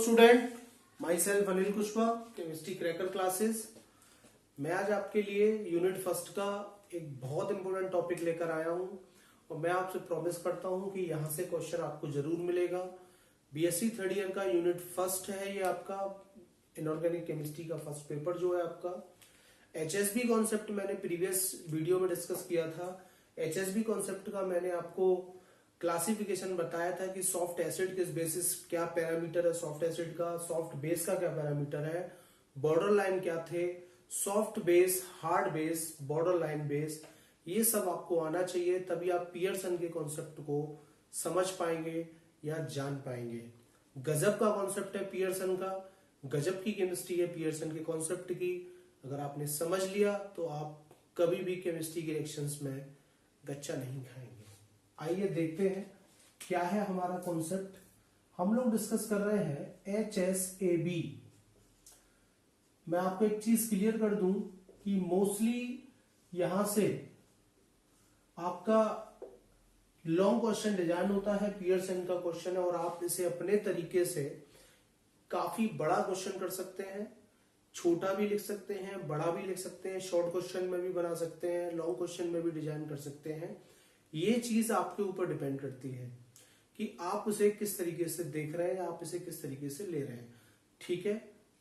Student, my self Anil Kushwaha, chemistry cracker classes. मैं आज आपके लिए यूनिट फर्स्ट का एक बहुत इंपॉर्टेंट टॉपिक लेकर आया हूं और मैं आपसे प्रॉमिस करता हूं कि यहां से क्वेश्चन आपको जरूर मिलेगा। बीएससी थर्ड ईयर का यूनिट फर्स्ट है ये आपका इनऑर्गेनिक केमिस्ट्री का फर्स्ट पेपर जो है आपका। एचएसबी कॉन्सेप्ट मैंने प्रीवियस वीडियो में डिस्कस किया था। एचएसबी कॉन्सेप्ट का मैंने आपको क्लासिफिकेशन बताया था कि सॉफ्ट एसिड किस बेसिस क्या पैरामीटर है सॉफ्ट एसिड का, सॉफ्ट बेस का क्या पैरामीटर है, बॉर्डर लाइन क्या थे, soft base, hard base, border line base, ये सब आपको आना चाहिए, तभी आप पियर्सन के कॉन्सेप्ट को समझ पाएंगे या जान पाएंगे। गजब का कॉन्सेप्ट है पियर्सन का, गजब की केमिस्ट्री है पियर्सन के कॉन्सेप्ट की। अगर आपने समझ लिया तो आप कभी भी केमिस्ट्री के रिएक्शंस में गच्चा नहीं खाएंगे। आइए देखते हैं क्या है हमारा कॉन्सेप्ट। हम लोग डिस्कस कर रहे हैं HSAB। मैं आपको एक चीज क्लियर कर दूं कि मोस्टली यहां से आपका लॉन्ग क्वेश्चन डिजाइन होता है, पियर्सन का क्वेश्चन है और आप इसे अपने तरीके से काफी बड़ा क्वेश्चन कर सकते हैं, छोटा भी लिख सकते हैं, बड़ा भी लिख सकते हैं, शॉर्ट क्वेश्चन में भी बना सकते हैं, लॉन्ग क्वेश्चन में भी डिजाइन कर सकते हैं। ये चीज आपके ऊपर डिपेंड करती है कि आप उसे किस तरीके से देख रहे हैं या आप इसे किस तरीके से ले रहे हैं। ठीक है,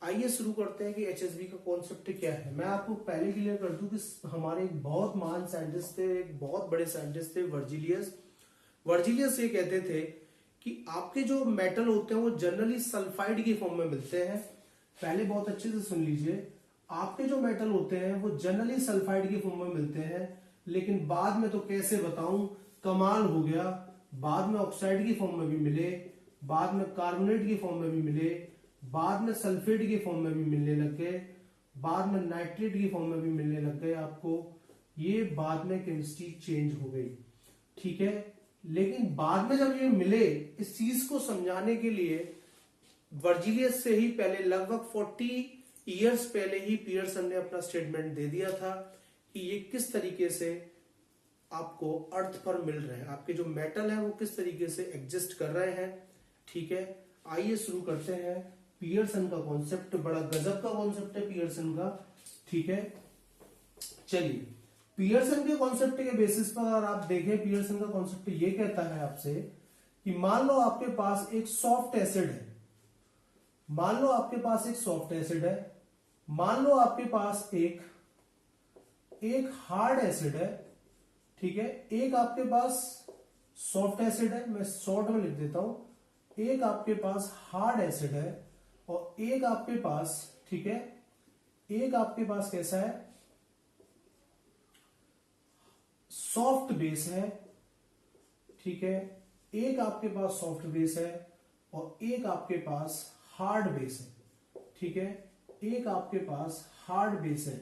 आइए शुरू करते हैं कि एचएसबी का कॉन्सेप्ट क्या है। मैं आपको पहले क्लियर कर दूं कि हमारे एक बहुत महान साइंटिस्ट थे, एक बहुत बड़े साइंटिस्ट थे, वर्जिलियस ये कहते थे कि आपके जो मेटल होते हैं वो जनरली सल्फाइड की फॉर्म में मिलते हैं। पहले बहुत अच्छे से सुन लीजिए, आपके जो मेटल होते हैं वो जनरली सल्फाइड की फॉर्म में मिलते हैं, लेकिन बाद में तो कैसे बताऊं, कमाल हो गया, बाद में ऑक्साइड की फॉर्म में भी मिले, बाद में कार्बोनेट की फॉर्म में भी मिले, बाद में सल्फेट की फॉर्म में भी मिलने लग गए, बाद में नाइट्रेट की फॉर्म में भी मिलने लग गए आपको। ये बाद में केमिस्ट्री चेंज हो गई, ठीक है। लेकिन बाद में जब ये मिले, इस चीज को समझाने के लिए वर्जिलियस से ही पहले लगभग 40 इयर्स पहले ही पियर्सन ने अपना स्टेटमेंट दे दिया था कि ये किस तरीके से आपको अर्थ पर मिल रहे हैं, आपके जो मेटल है वो किस तरीके से एग्जिस्ट कर रहे हैं। ठीक है, आइए शुरू करते हैं पियर्सन का कॉन्सेप्ट। बड़ा गजब का कॉन्सेप्ट है पियर्सन का, ठीक है। चलिए, पियर्सन के कॉन्सेप्ट के बेसिस पर अगर आप देखें, पियर्सन का कॉन्सेप्ट ये कहता है आपसे कि मान लो आपके पास एक सॉफ्ट एसिड है, मान लो आपके पास एक सॉफ्ट एसिड है, मान लो आपके पास एक हार्ड एसिड है, ठीक है। एक आपके पास सॉफ्ट एसिड है, मैं शॉर्ट में लिख देता हूं, एक आपके पास हार्ड एसिड है और एक आपके पास, ठीक है, एक आपके पास कैसा है, सॉफ्ट बेस है, ठीक है। एक आपके पास सॉफ्ट बेस है और एक आपके पास हार्ड बेस है, ठीक है। एक आपके पास हार्ड बेस है।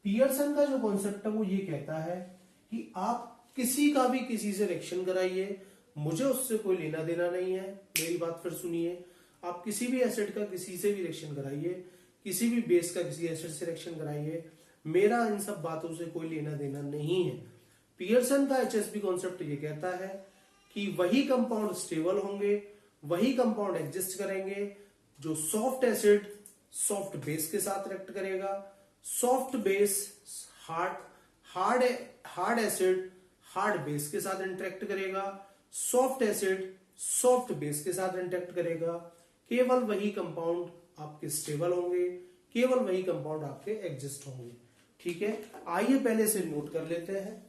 पियर्सन का जो कॉन्सेप्ट है वो ये कहता है कि आप किसी का भी किसी से रिएक्शन कराइए, मुझे उससे कोई लेना देना नहीं है। मेरी बात फिर सुनिए, आप किसी भी एसिड का किसी से भी रिएक्शन कराइए, किसी भी बेस का किसी एसिड से रिएक्शन कराइए, मेरा इन सब बातों से कोई लेना देना नहीं है। पियर्सन का एचएसबी कॉन्सेप्ट ये कहता है कि वही कंपाउंड स्टेबल होंगे, वही कंपाउंड एग्जिस्ट करेंगे जो सॉफ्ट एसिड सॉफ्ट बेस के साथ रिएक्ट करेगा, soft base hard acid hard base के साथ इंटरेक्ट करेगा, सॉफ्ट एसिड सॉफ्ट बेस के साथ इंटरेक्ट करेगा। केवल वही कंपाउंड आपके स्टेबल होंगे, केवल वही कंपाउंड आपके एग्जिस्ट होंगे, ठीक है। आइए पहले से नोट कर लेते हैं।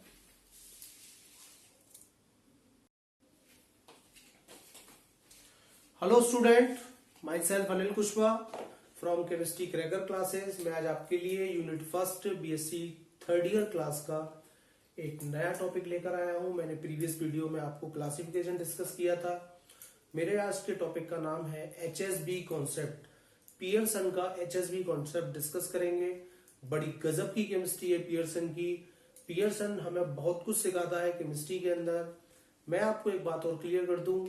Hello student, my self Anil Kushwaha from chemistry cracker classes. मैं आज आपके लिए unit first BSc third year class का एक नया टॉपिक लेकर आया हूं। मैंने प्रीवियस वीडियो में आपको क्लासिफिकेशन डिस्कस किया था। मेरे आज के टॉपिक का नाम है एचएसबी कॉन्सेप्ट। पियर्सन का एचएसबी कॉन्सेप्ट डिस्कस करेंगे। बड़ी गजब की केमिस्ट्री है पियर्सन की। पियर्सन हमें बहुत कुछ सिखाता है केमिस्ट्री के अंदर। मैं आपको एक बात और क्लियर कर दूं,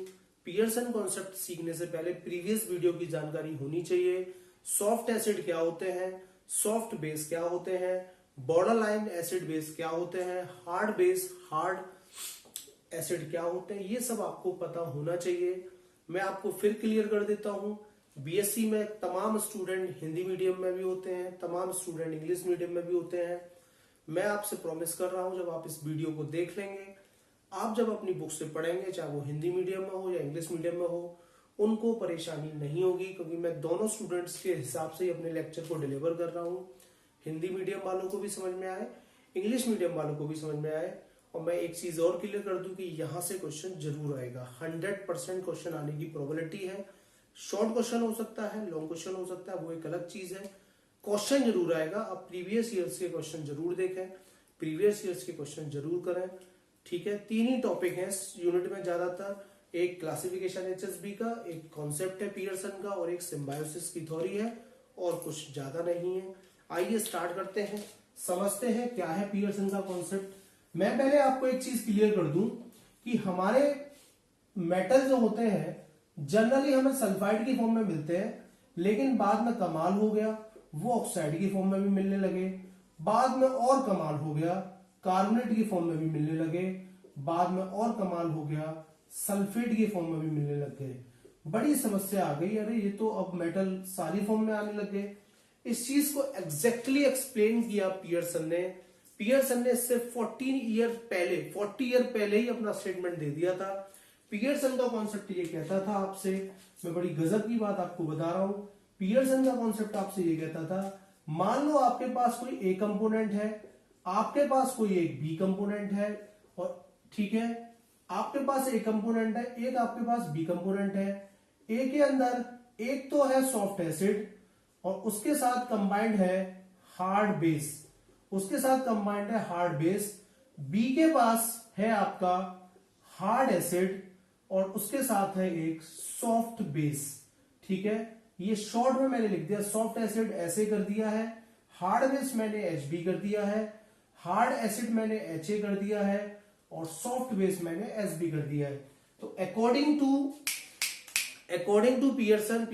पियर्सन कॉन्सेप्ट सीखने से पहले प्रीवियस वीडियो की जानकारी होनी चाहिए। सॉफ्ट एसिड क्या होते हैं, सॉफ्ट बेस क्या होते हैं, बॉर्डर लाइन एसिड बेस क्या होते हैं, हार्ड बेस हार्ड एसिड क्या होते हैं, ये सब आपको पता होना चाहिए। मैं आपको फिर क्लियर कर देता हूं बीएससी में तमाम स्टूडेंट हिंदी मीडियम में भी होते हैं, तमाम स्टूडेंट इंग्लिश मीडियम में भी होते हैं। मैं आपसे प्रॉमिस कर रहा हूं, जब आप इस वीडियो को देख लेंगे, आप जब अपनी बुक से पढ़ेंगे, चाहे वो हिंदी मीडियम में हो या इंग्लिश मीडियम में हो, उनको परेशानी नहीं होगी, क्योंकि मैं दोनों स्टूडेंट्स के हिसाब से ही अपने लेक्चर को डिलीवर कर रहा हूँ। हिंदी मीडियम वालों को भी समझ में आए, इंग्लिश मीडियम वालों को भी समझ में आए। और मैं एक चीज और क्लियर कर दूं कि यहां से क्वेश्चन जरूर आएगा, 100% क्वेश्चन आने की प्रोबेबिलिटी है। शॉर्ट क्वेश्चन हो सकता है, लॉन्ग क्वेश्चन हो सकता है, वो एक अलग चीज है। क्वेश्चन जरूर आएगा। आप प्रीवियस ईयर्स के क्वेश्चन जरूर देखें, प्रीवियस ईयर्स के क्वेश्चन जरूर करें, ठीक है। 3 ही टॉपिक है इस यूनिट में ज्यादातर, एक क्लासिफिकेशन एचएसबी का, एक कॉन्सेप्ट है पियर्सन का, और एक सिम्बायोसिस की थ्योरी है, और कुछ ज्यादा नहीं है। आइए स्टार्ट करते हैं, समझते हैं क्या है पियर्सन का कॉन्सेप्ट। मैं पहले आपको एक चीज क्लियर कर दूं कि हमारे मेटल जो होते हैं जनरली हमें सल्फाइड की फॉर्म में मिलते हैं, लेकिन बाद में कमाल हो गया, वो ऑक्साइड की फॉर्म में भी मिलने लगे। बाद में और कमाल हो गया, कार्बोनेट की फॉर्म में भी मिलने लगे। बाद में और कमाल हो गया, सल्फेट की फॉर्म में भी मिलने लग गए। बड़ी समस्या आ गई, अरे ये तो अब मेटल सारी फॉर्म में आने लग गए। इस चीज को एग्जैक्टली एक्सप्लेन किया पियर्सन ने। पियर्सन ने इससे 40 ईयर पहले ही अपना स्टेटमेंट दे दिया था। पियर्सन का कॉन्सेप्ट ये कहता था आपसे, मैं बड़ी गजब की बात आपको बता रहा हूं, पियर्सन का कॉन्सेप्ट आपसे ये कहता था, मान लो आपके पास कोई ए कंपोनेंट है, आपके पास कोई एक बी कंपोनेंट है, और ठीक है, आपके पास ए कंपोनेंट है, एक आपके पास बी कंपोनेंट है। ए के अंदर एक तो है सॉफ्ट एसिड और उसके साथ कंबाइंड है हार्ड बेस, उसके साथ कंबाइंड है हार्ड बेस। बी के पास है आपका हार्ड एसिड और उसके साथ है एक सॉफ्ट बेस, ठीक है। ये शॉर्ट में मैंने लिख दिया, सॉफ्ट एसिड ऐसे कर दिया है, हार्ड बेस मैंने एचबी कर दिया है, हार्ड एसिड मैंने एचए कर दिया है, और सॉफ्ट बेस मैंने एसबी कर दिया है। तो अकॉर्डिंग टू पियर्सन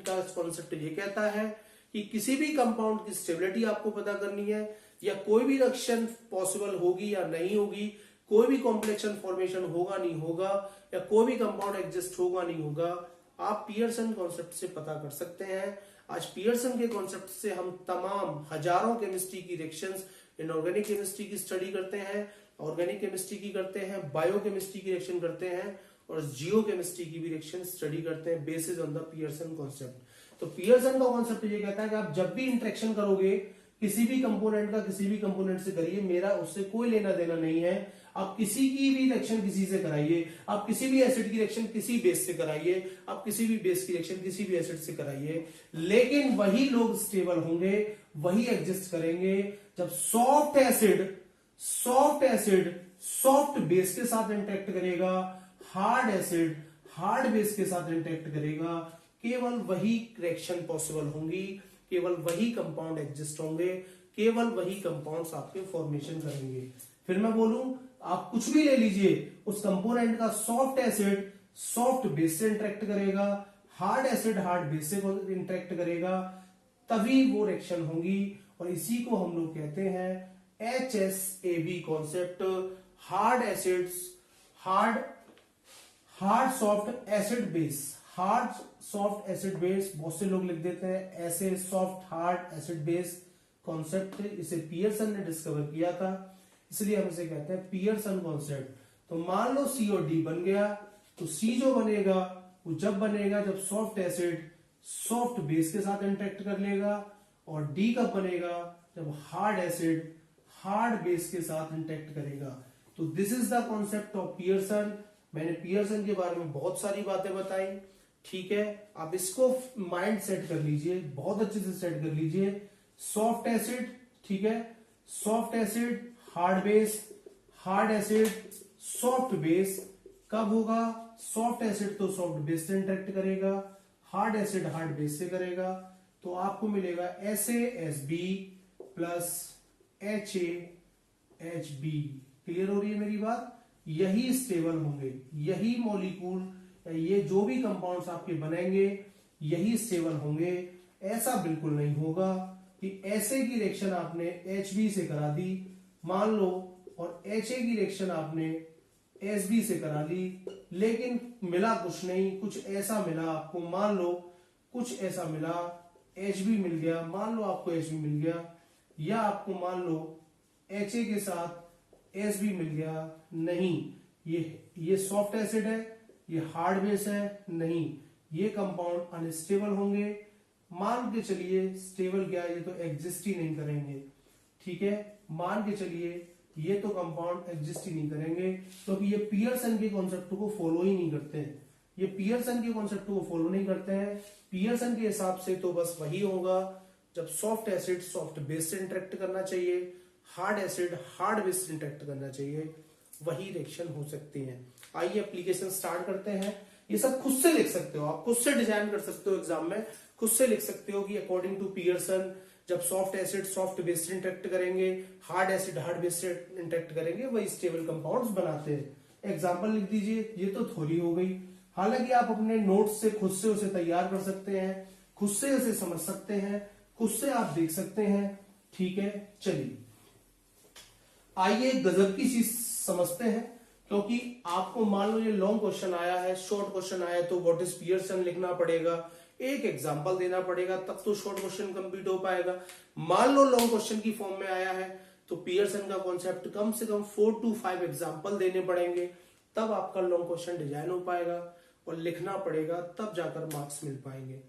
का कॉन्सेप्ट ये कहता है कि किसी भी कंपाउंड की स्टेबिलिटी आपको पता करनी है, या कोई भी रिएक्शन पॉसिबल होगी या नहीं होगी, कोई भी कॉम्प्लेक्शन फॉर्मेशन होगा नहीं होगा, या कोई भी कंपाउंड एग्जिस्ट होगा नहीं होगा, आप पियर्सन कॉन्सेप्ट से पता कर सकते हैं। आज पियर्सन के कॉन्सेप्ट से हम तमाम हजारों केमिस्ट्री की रिएक्शंस, इनऑर्गेनिक केमिस्ट्री की स्टडी करते हैं, ऑर्गेनिक केमिस्ट्री की करते हैं, बायोकेमिस्ट्री की रिएक्शन करते हैं, और जियो केमिस्ट्री की भी रिएक्शन स्टडी करते हैं basis on the Pearson concept. तो पियर्सन का कॉन्सेप्ट ये कहता है कि आप जब भी इंटरेक्शन करोगे किसी भी कंपोनेंट का किसी भी कंपोनेंट से करिए, मेरा उससे कोई लेना देना नहीं है। आप किसी की भी रिएक्शन किसी से कराइए, आप किसी भी एसिड की रिएक्शन किसी बेस से कराइए, आप किसी भी बेस की रिएक्शन किसी भी एसिड से कराइए, लेकिन वही लोग स्टेबल होंगे, वही एग्जिस्ट करेंगे जब सॉफ्ट एसिड सॉफ्ट बेस के साथ इंटरेक्ट करेगा, हार्ड एसिड हार्ड बेस के साथ इंटरेक्ट करेगा। केवल वही रिएक्शन पॉसिबल होंगी, केवल वही कंपाउंड एग्जिस्ट होंगे, केवल वही कंपाउंड्स आपके फॉर्मेशन करेंगे। फिर मैं बोलूं, आप कुछ भी ले लीजिए, उस कंपोनेंट का सॉफ्ट एसिड सॉफ्ट बेस से इंटरेक्ट करेगा, हार्ड एसिड हार्ड बेस से इंटरेक्ट करेगा, तभी वो रिएक्शन होंगी। और इसी को हम लोग कहते हैं HSAB concept, hard acids hard soft acid base, hard soft acid base, बहुत से लोग लिख देते हैं ऐसे, soft hard acid base concept, इसे पियर्सन ने डिस्कवर किया था, इसलिए हम इसे कहते हैं पियर्सन कॉन्सेप्ट। तो मान लो C और D बन गया, तो C जो बनेगा वो जब बनेगा जब सॉफ्ट एसिड सॉफ्ट बेस के साथ इंटरेक्ट कर लेगा, और D कब बनेगा जब हार्ड एसिड हार्ड बेस के साथ इंटरेक्ट करेगा। तो this is the concept of Pearson. मैंने पियर्सन के बारे में बहुत सारी बातें बताई, ठीक है। आप इसको माइंड सेट कर लीजिए, बहुत अच्छे से सेट कर लीजिए। सॉफ्ट एसिड, ठीक है, soft acid hard base, hard acid soft base, कब होगा? सॉफ्ट एसिड तो सॉफ्ट बेस से इंटरेक्ट करेगा, हार्ड एसिड हार्ड बेस से करेगा, तो आपको मिलेगा SaSb प्लस HaHb। क्लियर हो रही है मेरी बात? यही स्टेबल होंगे, यही मॉलिक्यूल, ये जो भी कंपाउंड्स आपके बनेंगे यही स्टेबल होंगे। ऐसा बिल्कुल नहीं होगा कि ऐसे की रिएक्शन आपने Hb से करा दी मान लो, और Ha की रिएक्शन आपने Sb से करा ली, लेकिन मिला कुछ नहीं, कुछ ऐसा मिला आपको, मान लो कुछ ऐसा मिला, Hb मिल गया, मान लो आपको Hb मिल गया, या आपको मान लो Ha के साथ Sb मिल गया, नहीं, ये सॉफ्ट एसिड है, ये हार्ड बेस है, नहीं, ये कंपाउंड अनस्टेबल होंगे। मान के चलिए स्टेबल क्या, ये तो एग्जिस्ट ही नहीं करेंगे, ठीक है, मान के चलिए ये तो कंपाउंड एग्जिस्ट ही नहीं करेंगे, क्योंकि ये पियर्सन के कॉन्सेप्ट को फॉलो ही नहीं करते हैं, ये पियर्सन के कॉन्सेप्ट को फॉलो नहीं करते हैं। पियर्सन के हिसाब से तो बस वही होगा जब सॉफ्ट एसिड सॉफ्ट बेस से इंटरेक्ट करना चाहिए, हार्ड एसिड हार्ड बेस से इंटरेक्ट करना चाहिए, वही रिएक्शन हो सकती है। आइए एप्लीकेशन स्टार्ट करते हैं। ये सब खुद से लिख सकते हो, आप खुद से डिजाइन कर सकते हो, एग्जाम में खुद से लिख सकते हो कि अकॉर्डिंग टू पियर्सन जब सॉफ्ट एसिड सॉफ्ट बेस से इंटरेक्ट करेंगे, हार्ड एसिड हार्ड बेस से इंटरेक्ट करेंगे, वही स्टेबल कंपाउंड्स बनाते हैं। एग्जांपल लिख दीजिए, ये तो थ्योरी हो गई, हालांकि आप अपने नोट्स से खुद से उसे तैयार कर सकते हैं, खुद से उसे समझ सकते हैं, खुद से आप देख सकते हैं, ठीक है। चलिए आइए गजब की चीज समझते हैं, क्योंकि आपको मान लो ये लॉन्ग क्वेश्चन आया है, शॉर्ट क्वेश्चन आया तो व्हाट इज पियर्सन लिखना पड़ेगा, एक एग्जांपल देना पड़ेगा, तब तो शॉर्ट क्वेश्चन कंप्लीट हो पाएगा। मान लो लॉन्ग क्वेश्चन की फॉर्म में आया है तो पियर्सन का कॉन्सेप्ट कम से कम 4 to 5 एग्जांपल देने पड़ेंगे, तब आपका लॉन्ग क्वेश्चन डिजाइन हो पाएगा और लिखना पड़ेगा, तब जाकर मार्क्स मिल पाएंगे,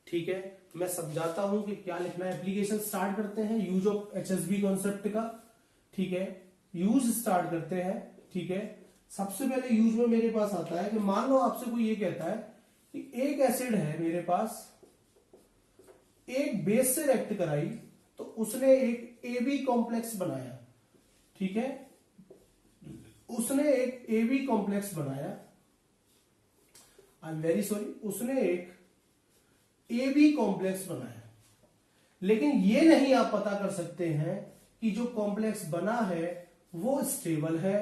ठीक है। मैं समझाता हूं कि क्या लिखना है। एप्लीकेशन स्टार्ट करते हैं, यूज ऑफ HSB कॉन्सेप्ट का, ठीक है, यूज स्टार्ट करते हैं, ठीक है। सबसे पहले यूज में मेरे पास आता है कि मान लो आपसे कोई ये कहता है कि एक एसिड है मेरे पास, एक बेस से रिएक्ट कराई तो उसने एक AB कॉम्प्लेक्स बनाया, ठीक है, उसने एक AB कॉम्प्लेक्स बनाया, आई एम वेरी सॉरी, उसने एक AB कॉम्प्लेक्स बनाया, लेकिन ये नहीं आप पता कर सकते हैं कि जो कॉम्प्लेक्स बना है वो स्टेबल है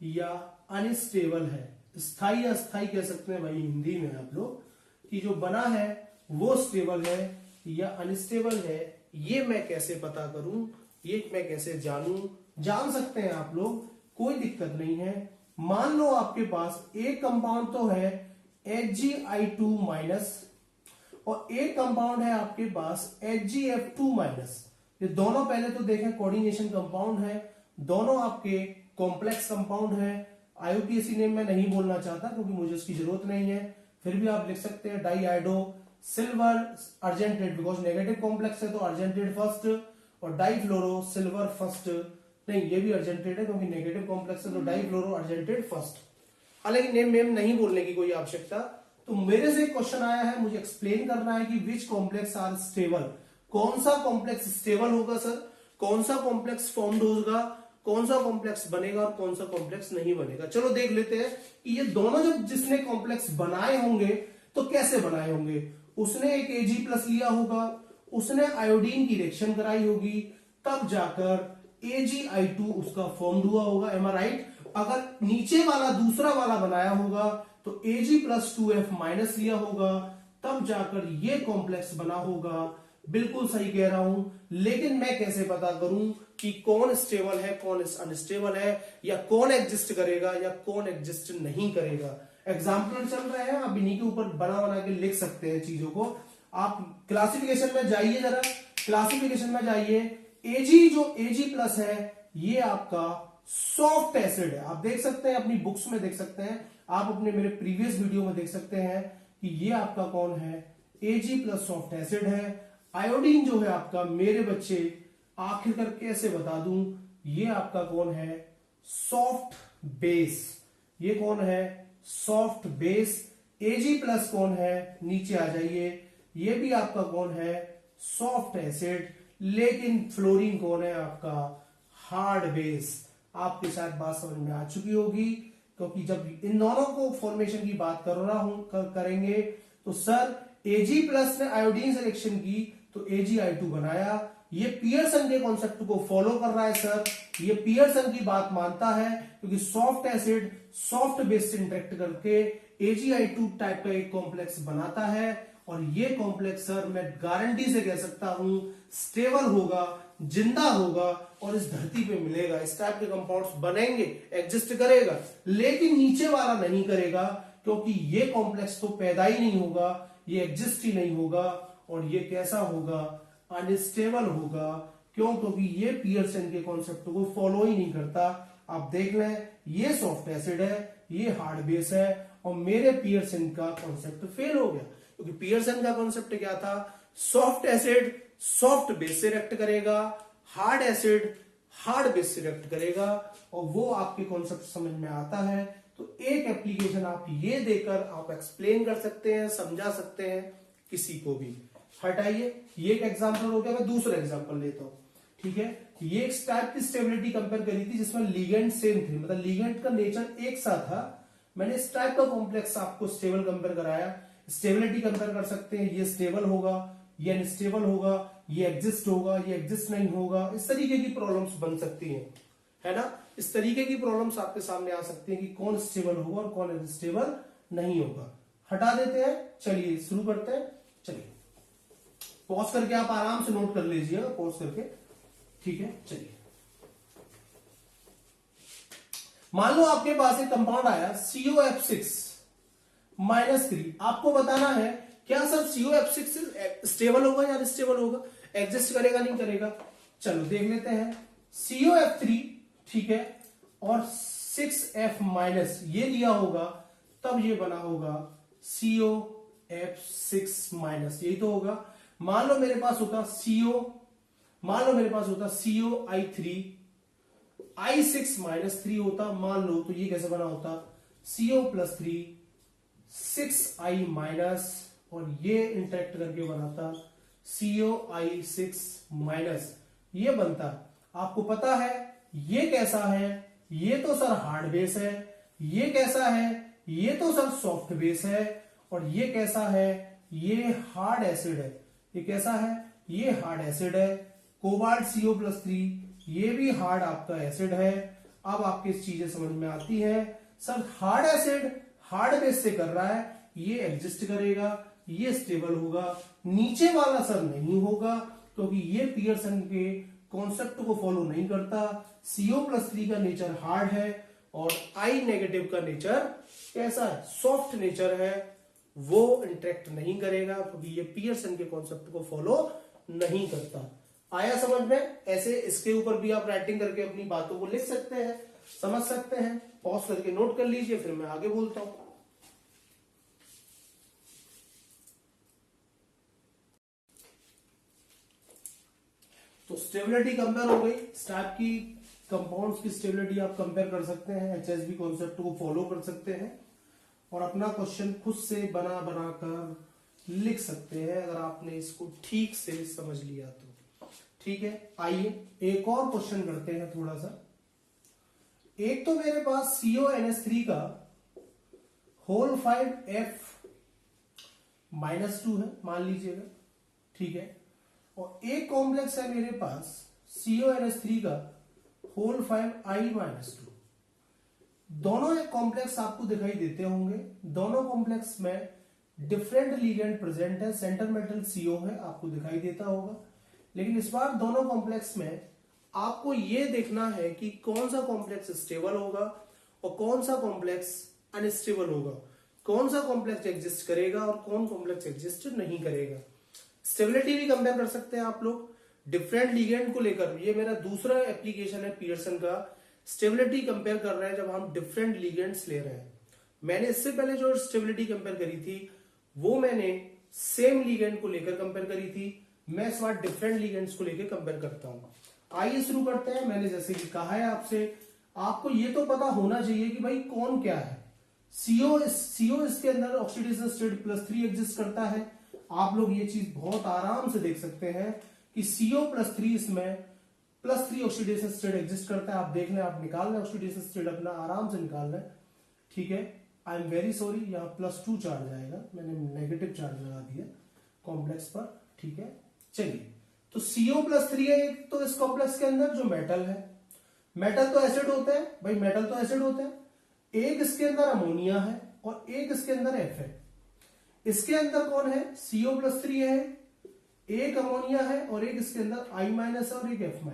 या अनस्टेबल है, स्थायी अस्थायी कह सकते हैं भाई हिंदी में आप लोग, कि जो बना है वो स्टेबल है या अनस्टेबल है, ये मैं कैसे पता करूं, ये मैं कैसे जानूं। जान सकते हैं आप लोग, कोई दिक्कत नहीं है। मान लो आपके पास एक कंपाउंड तो है Hgi2- और एक कंपाउंड है आपके पास HgF2-, ये दोनों पहले तो देखें कोऑर्डिनेशन कंपाउंड है, दोनों आपके कॉम्प्लेक्स कंपाउंड है। IUPAC नेम मैं नहीं बोलना चाहता क्योंकि मुझे उसकी जरूरत नहीं है, फिर भी आप लिख सकते हैं डाइआइडो सिल्वर अर्जेंटेड, बिकॉज नेगेटिव कॉम्प्लेक्स है तो अर्जेंटेड फर्स्ट, और डाइफ्लोरो सिल्वर फर्स्ट, नहीं ये भी अर्जेंटेड है क्योंकि नेगेटिव कॉम्प्लेक्स है तो डाइफ्लोरो अर्जेंटेड फर्स्ट। हालांकि नेम मेम नहीं बोलने की कोई आवश्यकता। तो मेरे से एक क्वेश्चन आया है, मुझे एक्सप्लेन करना है कि विच कॉम्प्लेक्स आर स्टेबल, कौन सा कॉम्प्लेक्स स्टेबल होगा सर, कौन सा कॉम्प्लेक्स फॉर्म्ड होगा, कौन सा कॉम्प्लेक्स बनेगा और कौन सा कॉम्प्लेक्स नहीं बनेगा। चलो देख लेते हैं कि ये दोनों जब जिसने कॉम्प्लेक्स बनाए होंगे तो कैसे बनाए होंगे। उसने एक Ag+ लिया होगा, उसने आयोडीन की रिएक्शन कराई होगी, तब जाकर Agi2 उसका फॉर्म्ड हुआ होगा, एम आई राइट। अगर नीचे वाला दूसरा वाला बनाया होगा तो Ag+2F- लिया होगा, तब जाकर ये कॉम्प्लेक्स बना होगा। बिल्कुल सही कह रहा हूं, लेकिन मैं कैसे पता करूं कि कौन स्टेबल है कौन अनस्टेबल है, या कौन एग्जिस्ट करेगा या कौन एग्जिस्ट नहीं करेगा। एग्जाम्पल चल रहे हैं, आप इन्हीं के ऊपर बना के लिख सकते हैं चीजों को। आप क्लासिफिकेशन में जाइए, जरा क्लासिफिकेशन में जाइए। Ag जो Ag+ है ये आपका सॉफ्ट एसिड है, आप देख सकते हैं अपनी बुक्स में, देख सकते हैं आप अपने मेरे प्रीवियस वीडियो में देख सकते हैं कि ये आपका कौन है, Ag+ सॉफ्ट एसिड है। आयोडीन जो है आपका, मेरे बच्चे आखिरकार कैसे बता दूं, ये आपका कौन है, सॉफ्ट बेस, ये कौन है, सॉफ्ट बेस। Ag+ कौन है, नीचे आ जाइए, ये भी आपका कौन है, सॉफ्ट एसिड। लेकिन फ्लोरीन कौन है आपका, हार्ड बेस। आपके साथ बात समझ में आ चुकी होगी, क्योंकि जब इन दोनों को फॉर्मेशन की बात कर रहा हूं करेंगे तो सर Ag+ ने आयोडीन से रिएक्शन की तो Agi2 बनाया। ये पियर्सन के कॉन्सेप्ट को फॉलो कर रहा है सर, ये पियर्सन की बात मानता है, क्योंकि सॉफ्ट एसिड सॉफ्ट बेस से इंटरेक्ट करके Agi2 टाइप का एक कॉम्प्लेक्स बनाता है, और ये कॉम्प्लेक्स सर मैं गारंटी से कह सकता हूं स्टेबल होगा, जिंदा होगा और इस धरती पे मिलेगा। इस टाइप के कंपाउंड्स बनेंगे, एग्जिस्ट करेगा, लेकिन नीचे वाला नहीं करेगा, क्योंकि ये कॉम्प्लेक्स तो पैदा ही नहीं होगा। ये एग्जिस्ट ही नहीं होगा, और ये कैसा होगा, अनस्टेबल होगा। क्यों? क्योंकि ये पियर्सन के कॉन्सेप्ट को फॉलो ही नहीं करता। आप देख लें, ये सॉफ्ट एसिड है, ये हार्ड बेस है, और मेरे पियर्सन का कॉन्सेप्ट फेल हो गया, क्योंकि पियर्सन का कॉन्सेप्ट क्या था, सॉफ्ट एसिड सॉफ्ट बेस से रिएक्ट करेगा, हार्ड एसिड हार्ड बेस से रिएक्ट करेगा, और वो आपके कॉन्सेप्ट समझ में आता है। तो एक एप्लीकेशन आप ये देकर आप एक्सप्लेन कर सकते हैं, समझा सकते हैं किसी को भी। हटाइए, ये एक एग्जांपल हो गया। मैं दूसरा एग्जांपल लेता हूं, ठीक है। ये एक टाइप की स्टेबिलिटी कंपेयर करी थी जिसमें लिगेंड सेम थे, मतलब लिगेंड का नेचर एक सा था। मैंने इस टाइप का कॉम्प्लेक्स आपको स्टेबल कंपेयर कराया। स्टेबिलिटी कंपेयर कर सकते हैं, ये स्टेबल होगा, ये अनस्टेबल होगा, ये एग्जिस्ट होगा, ये एग्जिस्ट नहीं होगा। इस तरीके की प्रॉब्लम्स बन सकती हैं, है ना। इस तरीके की प्रॉब्लम्स आपके सामने आ सकती हैं कि कौन स्टेबल होगा और कौन अनस्टेबल नहीं होगा। हटा देते हैं, चलिए शुरू करते हैं। चलिए पॉज करके आप आराम से नोट कर लीजिएगा, पॉज करके, ठीक है। चलिए मान लो आपके पास एक कंपाउंड आया COF6 -3। आपको बताना है क्या सर COF6 स्टेबल होगा या अनस्टेबल होगा, एग्जिस्ट करेगा नहीं करेगा। चलो देख लेते हैं। COF3, ठीक है, और 6F- ये दिया होगा, तब ये बना होगा COF6-, यही तो होगा। मान लो मेरे पास होता COI3, I6-3 होता, मान लो, तो ये कैसे बना होता, CO+3 6I-, और ये इंटरेक्ट करके बनाता COI6-, ये बनता। आपको पता है ये कैसा है, ये तो सर हार्ड बेस है, ये कैसा है, ये तो सर सॉफ्ट बेस है, और ये कैसा है, ये हार्ड एसिड है। ये कैसा है, ये हार्ड एसिड है। कोबाल्ट CO+3, ये भी हार्ड आपका एसिड है। अब आपकी चीजें समझ में आती है, sir hard acid hard base से कर रहा है, ये एग्जिस्ट करेगा, ये स्टेबल होगा, नीचे वाला सर नहीं होगा, क्योंकि ये पियर्सन के कॉन्सेप्ट को फॉलो नहीं करता। CO+3 का नेचर हार्ड है, और I- का नेचर कैसा है, सॉफ्ट नेचर है, वो इंटरेक्ट नहीं करेगा, क्योंकि ये पियर्सन के कॉन्सेप्ट को फॉलो नहीं करता। आया समझ में? ऐसे इसके ऊपर भी आप राइटिंग करके अपनी बातों को लिख सकते हैं, समझ सकते हैं। पॉज करके नोट कर लीजिए, फिर मैं आगे बोलता हूं। तो स्टेबिलिटी कंपेयर हो गई। इस टाइप की कंपाउंड्स की स्टेबिलिटी आप कंपेयर कर सकते हैं, HSB कॉन्सेप्ट को फॉलो कर सकते हैं, और अपना क्वेश्चन खुद से बना कर लिख सकते हैं, अगर आपने इसको ठीक से समझ लिया तो। ठीक है, आइए एक और क्वेश्चन करते हैं थोड़ा सा। एक तो मेरे पास CONH3 का होल 5F-2 है, मान लीजिएगा, ठीक है, और एक कॉम्प्लेक्स है मेरे पास CONH3 का होल 5I-2। दोनों एक कॉम्प्लेक्स आपको दिखाई देते होंगे, दोनों कॉम्प्लेक्स में डिफरेंट लिगेंड प्रेजेंट है, सेंटर मेटल CO है, आपको दिखाई देता होगा। लेकिन इस बार दोनों कॉम्प्लेक्स में आपको यह देखना है कि कौन सा कॉम्प्लेक्स स्टेबल होगा और कौन सा कॉम्प्लेक्स अनस्टेबल होगा, कौन सा कॉम्प्लेक्स एग्जिस्ट करेगा और कौन कॉम्प्लेक्स एग्जिस्ट नहीं करेगा। स्टेबिलिटी भी कंपेयर कर सकते हैं आप लोग डिफरेंट लिगेंड को लेकर। ये मेरा दूसरा एप्लीकेशन है पियर्सन का, स्टेबिलिटी कंपेयर कर रहे हैं जब हम डिफरेंट लिगेंड्स ले रहे हैं। मैंने इससे पहले जो स्टेबिलिटी कंपेयर करी थी वो मैंने सेम लिगेंड को लेकर कंपेयर करी थी। मैं इस बार डिफरेंट लिगेंड्स को लेकर कंपेयर करता हूं। आइए शुरू करते हैं। मैंने जैसे कि कहा है आपसे, आपको ये तो पता होना चाहिए कि भाई कौन क्या है। CO इसके अंदर ऑक्सीडेशन स्टेट +3 एग्जिस्ट करता है। आप लोग ये चीज बहुत आराम से देख सकते हैं कि CO+3 इसमें +3 ऑक्सीडेशन स्टेट एग्जिस्ट करता है। आप देख लें, आप निकाल लें ऑक्सीडेशन स्टेट अपना, आराम से निकाल लें, ठीक है। आई एम वेरी सॉरी, यहाँ +2 चार्ज आएगा, मैंने नेगेटिव चार्ज लगा दिया कॉम्प्लेक्स पर, ठीक है। चलिए, तो CO+3 है एक तो इस कॉम्प्लेक्स के अंदर जो मेटल है। मेटल तो एसिड होते हैं भाई, मेटल तो एसिड होते हैं। एक इसके अंदर अमोनिया है और एक इसके अंदर F है। इसके अंदर कौन है, CO+3 है, एक अमोनिया है और एक इसके अंदर I- और एक F-।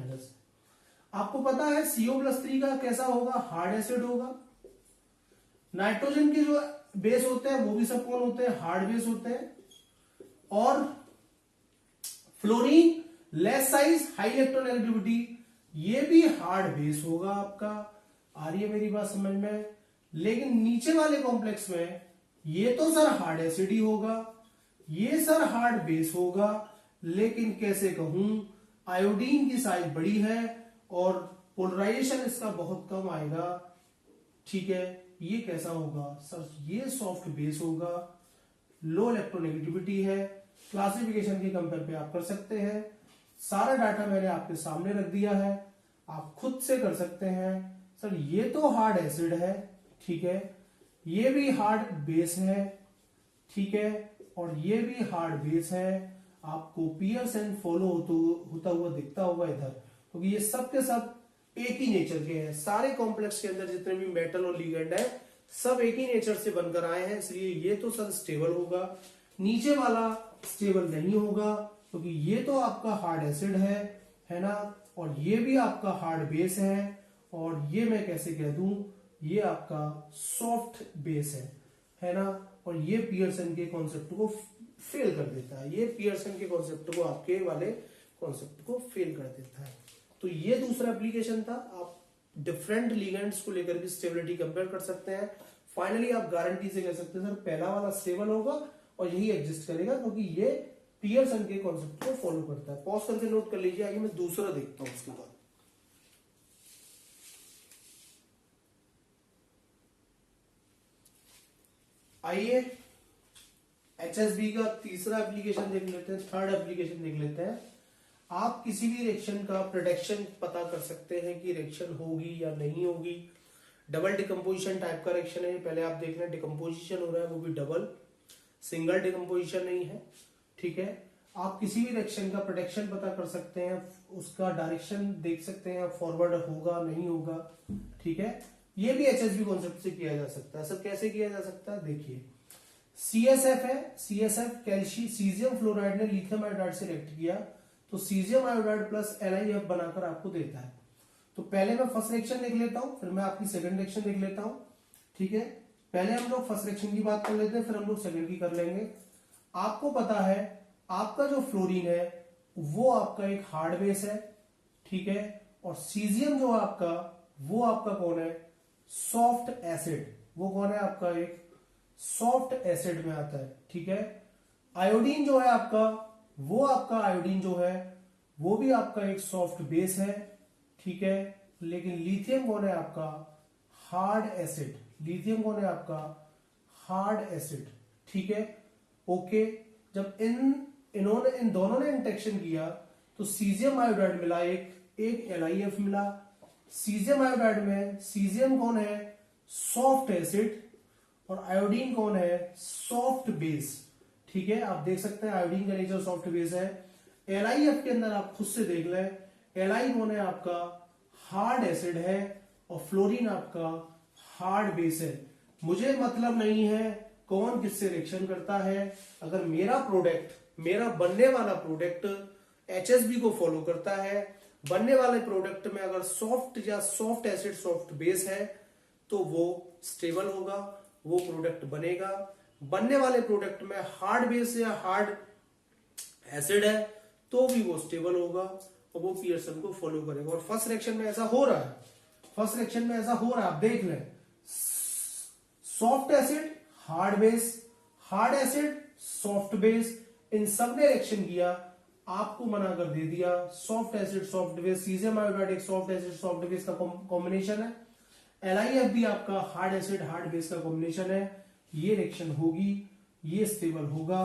आपको पता है CO+3 का कैसा होगा, हार्ड एसिड होगा। नाइट्रोजन के जो बेस होते हैं वो भी सब कौन होते हैं, हार्ड बेस होते हैं। और fluorine less size high electronegativity, ये भी हार्ड बेस होगा आपका। आ रही है मेरी बात समझ में? लेकिन नीचे वाले कॉम्प्लेक्स में ये तो सर हार्ड एसिड ही होगा, ये सर हार्ड बेस होगा, लेकिन कैसे कहूं, आयोडीन की साइज बड़ी है और पोलराइजेशन इसका बहुत कम आएगा। ठीक है, ये कैसा होगा सर? ये सॉफ्ट बेस होगा, लो इलेक्ट्रोनेगेटिविटी है। क्लासिफिकेशन के कंपेयर पे आप कर सकते हैं। सारा डाटा मैंने आपके सामने रख दिया है, आप खुद से कर सकते हैं। सर ये तो हार्ड एसिड है, ठीक है, ये भी हार्ड बेस है, ठीक है, और ये भी हार्ड बेस है। आपको पियर्सन फॉलो होता हुआ दिखता होगा इधर, क्योंकि ये सब के सब एक ही नेचर के हैं। सारे कॉम्प्लेक्स के अंदर जितने भी मेटल और लिगेंड है सब एक ही नेचर से बनकर आए हैं, इसलिए ये तो सर स्टेबल होगा। नीचे वाला स्टेबल नहीं होगा, क्योंकि ये तो आपका हार्ड एसिड है ना, और ये भी आपका हार्ड बेस है, और ये मैं कैसे कह दूं, ये आपका सॉफ्ट बेस है ना, और ये पियर्सन के कॉन्सेप्ट को फेल कर देता है। ये पियर्सन के कॉन्सेप्ट को, आपके वाले कॉन्सेप्ट को फेल कर देता है। तो ये दूसरा एप्लीकेशन था। आप डिफरेंट लिगेंड्स को लेकर भी स्टेबिलिटी कंपेयर कर सकते हैं। फाइनली आप गारंटी से कह सकते हैं सर पहला वाला स्टेबल होगा और यही एग्जिस्ट करेगा, क्योंकि ये पियर्सन के कॉन्सेप्ट को फॉलो करता है। पॉज करके नोट कर लीजिए, आगे मैं दूसरा देखता हूं उसके बाद। आइए HSB का तीसरा एप्लीकेशन देख लेते हैं, थर्ड एप्लीकेशन देख लेते हैं। आप किसी भी रिएक्शन का प्रोडक्शन पता कर सकते हैं कि रिएक्शन होगी या नहीं होगी। डबल डिकम्पोजिशन टाइप का रिएक्शन है, पहले आप देख लें डिकम्पोजिशन हो रहा है, वो भी डबल, सिंगल डिकम्पोजिशन नहीं है। ठीक है, आप किसी भी रिएक्शन का प्रोडक्शन पता कर सकते हैं, उसका डायरेक्शन देख सकते हैं, फॉरवर्ड होगा नहीं होगा। ठीक है, ये भी HSB कॉन्सेप्ट से किया जा सकता है। सर कैसे किया जा सकता है? देखिए CSF है, CSF सीजियम फ्लोराइड ने लिथियम आयोडाइड से रिएक्ट किया, तो सीजियम आयोडाइड प्लस LiF बनाकर आपको देता है। तो पहले मैं फर्स्ट रिएक्शन देख लेता हूं, फिर मैं आपकी सेकंड रिएक्शन देख लेता हूं। ठीक है, पहले हम लोग फर्स्ट रिएक्शन की बात कर लेते हैं, फिर हम लोग सेकंड की कर लेंगे। आपको पता है आपका जो फ्लोरीन है वो आपका एक हार्ड बेस है, ठीक है, और सीजियम जो आपका वो आपका कौन है? Soft acid. वो कौन है आपका? एक सॉफ्ट एसिड में आता है। ठीक है, आयोडीन जो है आपका, वो आपका आयोडीन जो है वो भी आपका एक सॉफ्ट बेस है। ठीक है, लेकिन लिथियम कौन है आपका? Hard acid. लिथियम कौन है आपका? Hard acid. ठीक है, ओके। जब इन दोनों ने इंटेक्शन किया तो सीजियम आयोडाइड मिला, एक LiF मिला। सीजियम आयोडाइड में सीजियम कौन है? सॉफ्ट एसिड, और आयोडीन कौन है? Soft base. ठीक है, आप देख सकते हैं आयोडीन का नेचर सॉफ्ट बेस है। LiF के अंदर आप खुद से देख लें, Li कौन है आपका? हार्ड एसिड है, और फ्लोरीन आपका हार्ड बेस है। मुझे मतलब नहीं है कौन किससे रिएक्शन करता है। अगर मेरा प्रोडक्ट, मेरा बनने वाला प्रोडक्ट HSB को फॉलो करता है, बनने वाले प्रोडक्ट में अगर सॉफ्ट या सॉफ्ट एसिड सॉफ्ट बेस है तो वो स्टेबल होगा, वो प्रोडक्ट बनेगा। बनने वाले प्रोडक्ट में हार्ड बेस या हार्ड एसिड है तो भी वो स्टेबल होगा और वो पियर्सन को फॉलो करेगा। और फर्स्ट रिएक्शन में ऐसा हो रहा है, फर्स्ट रिएक्शन में ऐसा हो रहा है, आप देख लें, soft acid hard base, hard acid soft base, इन सब ने रिएक्शन किया, आपको मना कर दे दिया। Soft acid soft base, caesium iodide एक सॉफ्ट एसिड सॉफ्ट बेस का कॉम्बिनेशन है, LiF भी आपका हार्ड एसिड हार्ड बेस का कॉम्बिनेशन है। ये रिएक्शन होगी, ये स्टेबल होगा,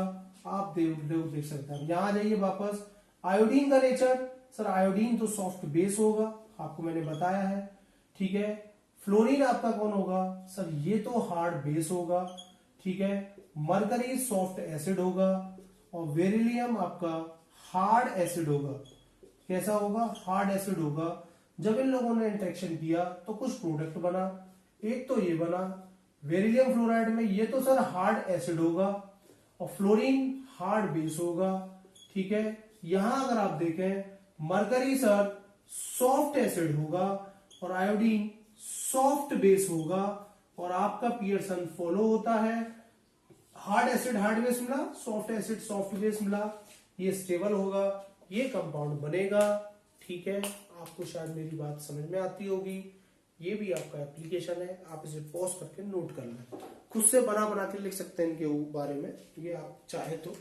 आप देख सकते हैं। यहां आ जाइए वापस, आयोडीन का नेचर, सर आयोडीन तो सॉफ्ट बेस होगा, आपको मैंने बताया है। ठीक है, फ्लोरीन आपका कौन होगा? सर ये तो हार्ड बेस होगा। ठीक है, मरकरी सॉफ्ट एसिड होगा, और बेरिलियम आपका हार्ड एसिड होगा। कैसा होगा? हार्ड एसिड होगा। जब इन लोगों ने इंटरेक्शन किया तो कुछ प्रोडक्ट बना, एक तो ये बना बेरिलियम फ्लोराइड में, ये तो सर हार्ड एसिड होगा, और फ्लोरीन हार्ड बेस होगा। ठीक है, यहां अगर आप देखें, मरकरी सर सॉफ्ट एसिड होगा और आयोडीन सॉफ्ट बेस होगा, और आपका पियर्सन फॉलो होता है हार्ड एसिड हार्ड बेस मिला, सॉफ्ट एसिड सॉफ्ट बेस मिला, ये स्टेबल होगा, ये कंपाउंड बनेगा। ठीक है, आपको शायद मेरी बात समझ में आती होगी। ये भी आपका एप्लीकेशन है, आप इसे पॉज करके नोट कर लें, खुद से बना के लिख सकते हैं इनके बारे में, ये आप चाहे तो।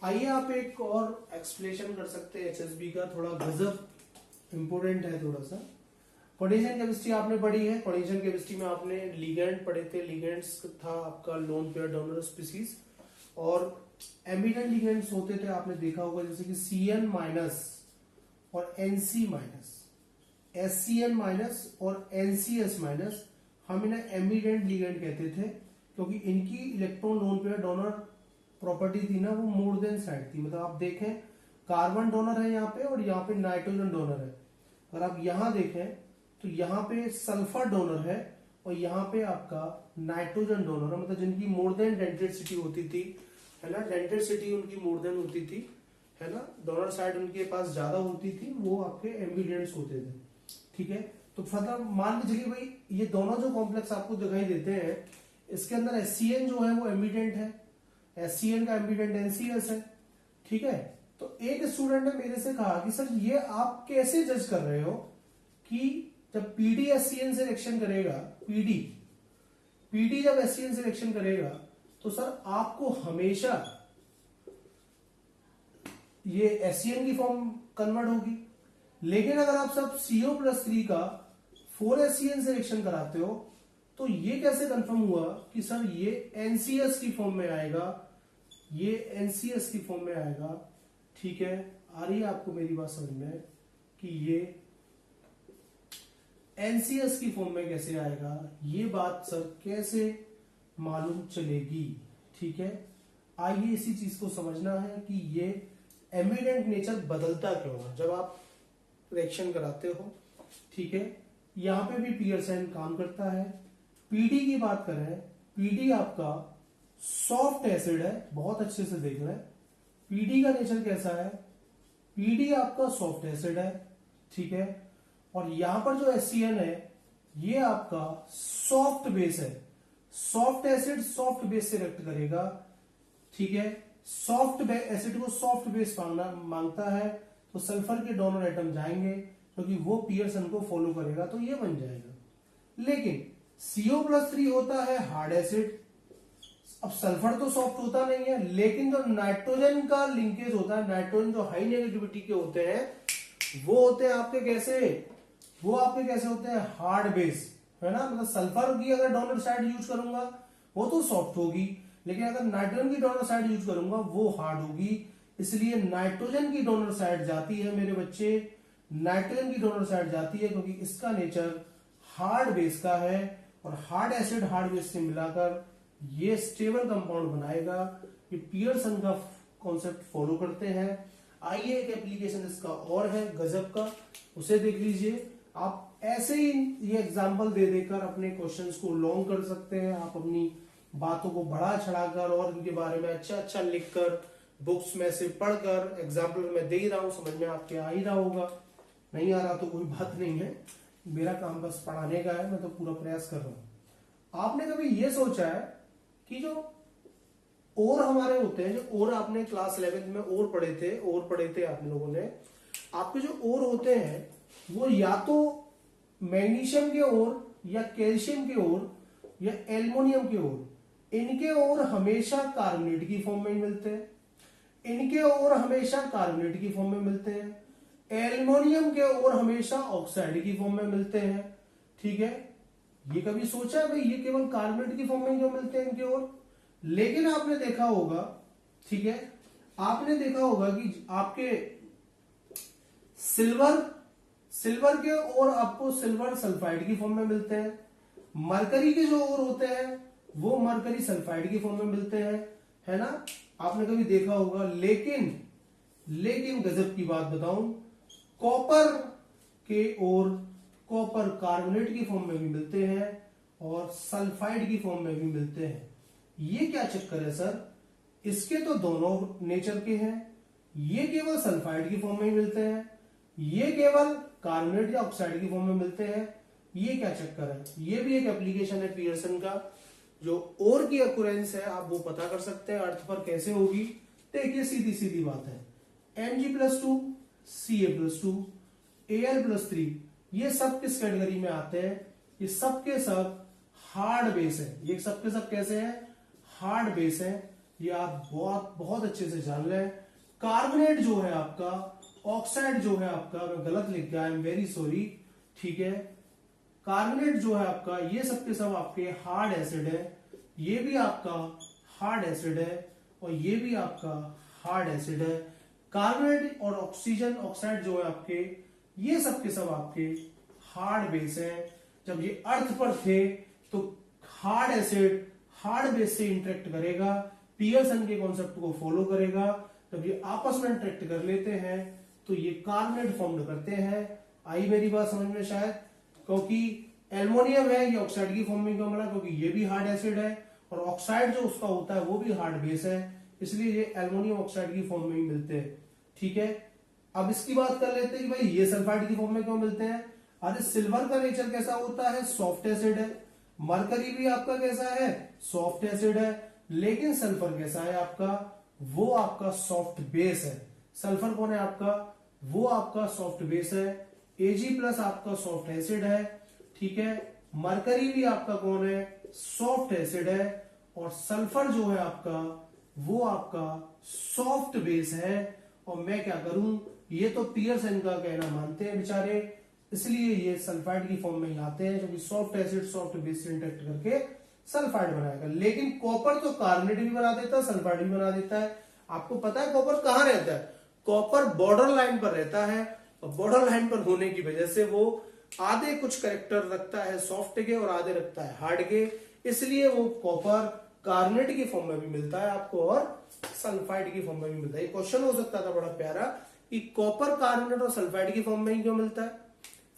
आइए आप एक और एक्सप्लेनेशन कर सकते हैं एचएसबी का, थोड़ा गजब इंपोर्टेंट है थोड़ा सा। कोऑर्डिनेशन केमिस्ट्री आपने पढ़ी है, कोऑर्डिनेशन केमिस्ट्री में आपने लिगेंड पढ़े थे, लिगेंड्स था आपका लोन पेयर डोनर स्पीसीज, और एमिडेंट लिगेंड्स होते थे, आपने देखा होगा जैसे कि CN माइनस और NC माइनस, SCN माइनस और NCS माइनस, हम इन्हें एमिडेंट लिगेंड कहते थे क्योंकि इनकी electron lone pair donor property थी ना, वो मोर देन साइड थी। मतलब आप देखें कार्बन डोनर है यहाँ पे और यहाँ पे नाइट्रोजन डोनर है। अगर आप यहाँ देखें तो यहाँ पे सल्फर डोनर है और यहाँ पे आपका नाइट्रोजन डोनर है, मतलब जिनकी मोर देन डेंसिटी होती थी, है ना, डेंसिटी उनकी मोर देन होती थी, है ना, डोनर साइड उनके पास ज्यादा होती थी, वो आपके एम्बिडेंट्स होते थे। ठीक है, तो मतलब मान के चलिए भाई ये दोनों जो कॉम्प्लेक्स आपको दिखाई देते हैं, इसके अंदर SCN जो है वो एम्बिडेंट है, SCN का एम्बिडेंट NCS है। ठीक है, तो एक स्टूडेंट ने मेरे से कहा कि सर ये आप कैसे जज कर रहे हो कि जब PD SCN से रिएक्शन करेगा, PD जब SCN से रिएक्शन करेगा तो सर आपको हमेशा ये SCN की फॉर्म कन्वर्ट होगी, लेकिन अगर आप सब CO+3 का 4SCN से रिएक्शन कराते हो तो ये कैसे कंफर्म हुआ कि सर ये NCS की फॉर्म में आएगा, ये NCS की फॉर्म में आएगा। ठीक है, आ रही है आपको मेरी बात समझ में कि ये NCS की फॉर्म में कैसे आएगा, ये बात सर कैसे मालूम चलेगी। ठीक है, आइए इसी चीज को समझना है कि ये एमिडेंट नेचर बदलता क्यों है जब आप रिएक्शन कराते हो। ठीक है, यहां पे भी पियर्सन काम करता है। PD की बात करें, PD आपका सॉफ्ट एसिड है, बहुत अच्छे से देख लें PD का नेचर कैसा है, PD आपका सॉफ्ट एसिड है। ठीक है, और यहां पर जो SCN है ये आपका सॉफ्ट बेस है, सॉफ्ट एसिड सॉफ्ट बेस से रिएक्ट करेगा। ठीक है, सॉफ्ट एसिड को सॉफ्ट बेस मांगता है तो सल्फर के डोनर एटम जाएंगे क्योंकि वो पियर्सन को फॉलो करेगा, तो ये बन जाएगा। लेकिन CO+3 होता है हार्ड एसिड, अब सल्फर तो सॉफ्ट होता नहीं है, लेकिन जो नाइट्रोजन का लिंकेज होता है, नाइट्रोजन जो हाई नेगेटिविटी के होते हैं वो होते हैं आपके कैसे, वो आपके कैसे होते हैं हार्ड बेस, है ना। मतलब सल्फर की अगर डोनर साइड यूज करूंगा वो तो सॉफ्ट होगी, लेकिन अगर नाइट्रोजन की डोनर साइड यूज करूंगा वो हार्ड होगी। इसलिए नाइट्रोजन की डोनर साइड जाती है मेरे बच्चे, नाइट्रोजन की डोनर साइड जाती है क्योंकि इसका नेचर हार्ड बेस का है और हार्ड एसिड हार्ड बेस से मिलाकर ये स्टेबल कंपाउंड बनाएगा। ये पियर्सन का कॉन्सेप्ट फॉलो करते हैं। आइए एक एप्लीकेशन इसका और है गजब का, उसे देख लीजिए। आप ऐसे ही ये एग्जांपल दे देकर अपने क्वेश्चंस को लॉन्ग कर सकते हैं, आप अपनी बातों को बढ़ा चढ़ाकर और इनके बारे में अच्छा लिखकर बुक्स में से पढ़कर, एग्जाम्पल मैं दे ही रहा हूं, समझ में आपके आ ही रहा होगा, नहीं आ रहा तो कोई बात नहीं है, मेरा काम बस पढ़ाने का है, मैं तो पूरा प्रयास कर रहा हूं। आपने कभी ये सोचा है कि जो और हमारे होते हैं, जो और आपने क्लास 11th में और पढ़े थे आप लोगों ने, आपके जो और होते हैं वो या तो मैग्नीशियम के ओर या कैल्शियम के ओर या एल्युमिनियम के ओर, इनके ओर हमेशा कार्बोनेट की फॉर्म में मिलते हैं, इनके ओर हमेशा कार्बोनेट की फॉर्म में मिलते हैं, एल्युमिनियम के ओर हमेशा ऑक्साइड की फॉर्म में मिलते हैं। ठीक है, ये कभी सोचा है भाई ये केवल कार्बोनेट की फॉर्म में क्यों मिलते हैं इनके ओर? लेकिन आपने देखा होगा, ठीक है, आपने देखा होगा कि आपके सिल्वर के ओर आपको सिल्वर सल्फाइड की फॉर्म में मिलते हैं, मरकरी के जो ओर होते हैं वो मरकरी सल्फाइड की फॉर्म में मिलते हैं, है ना, आपने कभी देखा होगा। लेकिन गजब की बात बताऊं, कॉपर के ओर कॉपर कार्बोनेट की फॉर्म में भी मिलते हैं और सल्फाइड की फॉर्म में भी मिलते हैं। ये क्या चक्कर है सर? इसके तो दोनों नेचर के हैं, ये केवल सल्फाइड की फॉर्म में ही मिलते हैं, ये केवल कार्बोनेट या ऑक्साइड की फॉर्म में मिलते हैं। ये क्या चक्कर है, ये भी एक एप्लीकेशन है पियर्सन का। जो और की अकुरेंस है आप वो पता कर सकते हैं अर्थ पर कैसे होगी। देखिए सीधी सीधी बात है, Mg+2 Ca+2 Al+3 ये सब किस कैटेगरी में आते हैं, ये सब के सब हार्ड बेस है। ये सब के सब कैसे हैं, हार्ड बेस है। ये आप बहुत बहुत अच्छे से जान लें। कार्बोनेट जो है आपका, ऑक्साइड जो है आपका, मैं गलत लिख गया, आई एम वेरी सॉरी, ठीक है। कार्बोनेट जो है आपका, ये सब के सब आपके हार्ड एसिड है। ये भी आपका हार्ड एसिड है और ये भी आपका हार्ड एसिड है। कार्बोनेट और ऑक्सीजन ऑक्साइड जो है आपके, ये सब के सब आपके हार्ड बेस हैं। जब ये अर्थ पर थे तो हार्ड एसिड हार्ड बेस से इंटरेक्ट करेगा, पियर्सन के कॉन्सेप्ट को फॉलो करेगा। जब ये आपस में इंटरेक्ट कर लेते हैं तो ये कार्बोनेट फॉर्म करते हैं। आई मेरी बात समझ में शायद, क्योंकि एल्युमिनियम है ये ऑक्साइड की फॉर्म में क्यों बना, क्योंकि ये भी हार्ड एसिड है और ऑक्साइड जो उसका होता है वो भी हार्ड बेस है, इसलिए ये एल्युमिनियम ऑक्साइड की फॉर्म में ही मिलते हैं। ठीक है, अब इसकी बात कर लेते हैं कि भाई ये सल्फाइड की फॉर्म में क्यों मिलते हैं। अरे सिल्वर का नेचर कैसा होता है, सॉफ्ट एसिड है। मरकरी भी आपका कैसा है, सॉफ्ट एसिड है। लेकिन सल्फर कैसा है आपका, वो आपका सॉफ्ट बेस है। सल्फर कौन है आपका, वो आपका सॉफ्ट बेस है। Ag+ आपका सॉफ्ट एसिड है, ठीक है। मरकरी भी आपका कौन है, सॉफ्ट एसिड है। और सल्फर जो है आपका, वो आपका सॉफ्ट बेस है। और मैं क्या करूं, ये तो पियर्सन का कहना मानते हैं बेचारे, इसलिए ये सल्फाइड की फॉर्म में ही आते हैं, क्योंकि सॉफ्ट एसिड सॉफ्ट बेस से इंटरेक्ट करके सल्फाइड बनाएगा। लेकिन कॉपर तो कार्बोनेट भी बना देता है, सल्फाइड भी बना देता है। आपको पता है कॉपर कहां रहता है, कॉपर बॉर्डर लाइन पर रहता है। और बॉर्डर लाइन पर होने की वजह से वो आधे कुछ कैरेक्टर रखता है सॉफ्ट के और आधे रखता है हार्ड के, इसलिए वो कॉपर कार्बोनेट की फॉर्म में भी मिलता है आपको और सल्फाइड की फॉर्म में भी मिलता है। क्वेश्चन हो सकता था बड़ा प्यारा कि कॉपर कार्बोनेट और सल्फाइड की फॉर्म में ही क्यों मिलता है,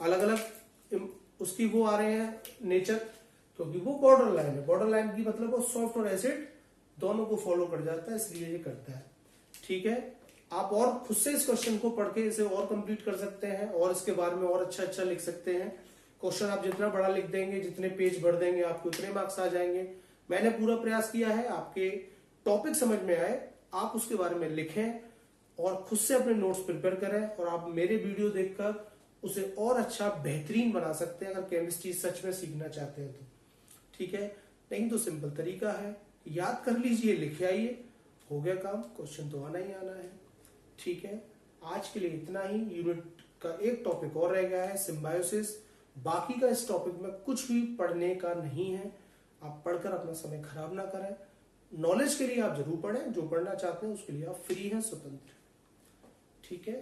अलग अलग उसकी वो आ रहे हैं नेचर, क्योंकि वो बॉर्डर लाइन है। बॉर्डर लाइन की मतलब वो सॉफ्ट और एसिड दोनों को फॉलो कर जाता है, इसलिए ये करता है। ठीक है, आप और खुद से इस क्वेश्चन को पढ़ के इसे और कंप्लीट कर सकते हैं और इसके बारे में और अच्छा अच्छा लिख सकते हैं। क्वेश्चन आप जितना बड़ा लिख देंगे, जितने पेज भर देंगे, आपको उतने मार्क्स आ जाएंगे। मैंने पूरा प्रयास किया है आपके टॉपिक समझ में आए, आप उसके बारे में लिखें और खुद से अपने नोट्स प्रिपेयर करें और आप मेरे वीडियो देखकर उसे और अच्छा बेहतरीन बना सकते हैं अगर केमिस्ट्री सच में सीखना चाहते हैं तो। ठीक है, नहीं तो सिंपल तरीका है, याद कर लीजिए, लिखे आइए, हो गया काम, क्वेश्चन तो आना ही आना है। ठीक है, आज के लिए इतना ही। यूनिट का एक टॉपिक और रह गया है, सिम्बायोसिस। बाकी का इस टॉपिक में कुछ भी पढ़ने का नहीं है, आप पढ़कर अपना समय खराब ना करें। नॉलेज के लिए आप जरूर पढ़ें, जो पढ़ना चाहते हैं उसके लिए आप फ्री हैं, स्वतंत्र। ठीक है।